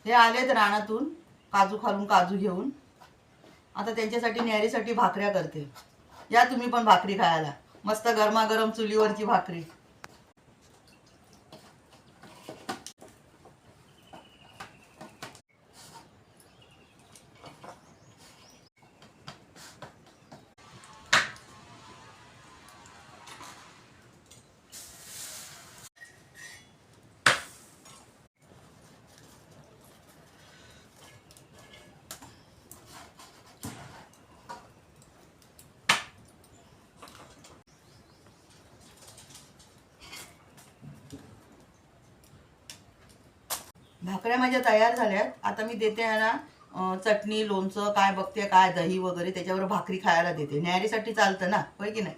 हे आलेत रानातून काजू खालून काजू घेऊन. आता त्यांच्यासाठी न्याहारीसाठी भाकऱ्या करते. या तुम्ही पण भाकरी खायला. मस्त गरमागरम चुलीवरची भाकरी. भाकऱ्या माझ्या तयार झाल्यात. आता मी देते आहे ना चटणी लोणचं काय बघते काय दही वगैरे त्याच्यावर भाकरी खायला देते. न्याहारीसाठी चालतं ना, होय की नाही.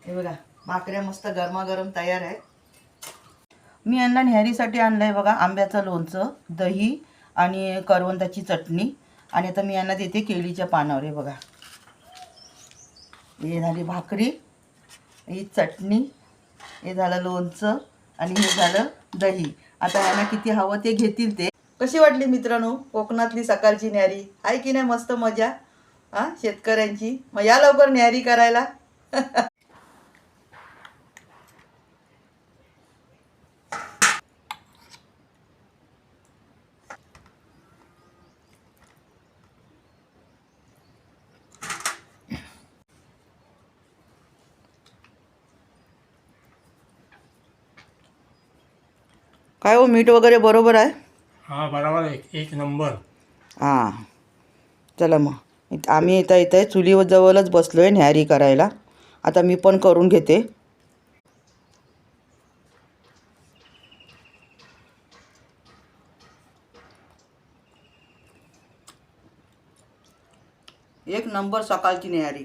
हे बघा भाकऱ्या मस्त गरमागरम तयार आहेत. मी यांना न्याहारीसाठी आणलं आहे बघा आंब्याचं लोणचं, दही आणि करवंदाची चटणी. आणि आता मी यांना देते केळीच्या पानावर. हे बघा हे झाली भाकरी, ही चटणी, हे झालं लोणचं आणि हे झालं दही. आता यांना किती हवं ते घेतील ते. कशी वाटली मित्रांनो कोकणातली सकाळची न्याहारी? आहे की नाही मस्त मजा शेतकऱ्यांची. मग या लवकर न्याहारी करायला. काय हो मीठ वगैरे बरोबर आहे? हाँ बराबर है, एक नंबर. हां चला मग आम्ही इथे चुलीजवळच बसलो आहे न्याहारी करायला. आता मी पण करून घेते. एक नंबर सकाळची न्याहारी.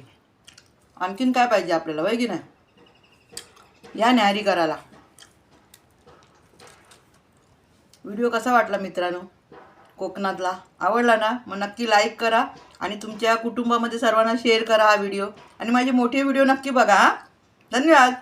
आणखीन काय पाहिजे आपल्याला, होय की नाही. या न्याहारी करायला. व्हिडिओ कसा वाटला मित्रांनो कोकणातला? आवडला ना? मग नक्की लाईक करा आणि तुमच्या कुटुंबामध्ये सर्वांना शेअर करा हा व्हिडिओ. आणि माझे मोठे व्हिडिओ नक्की बघा. धन्यवाद.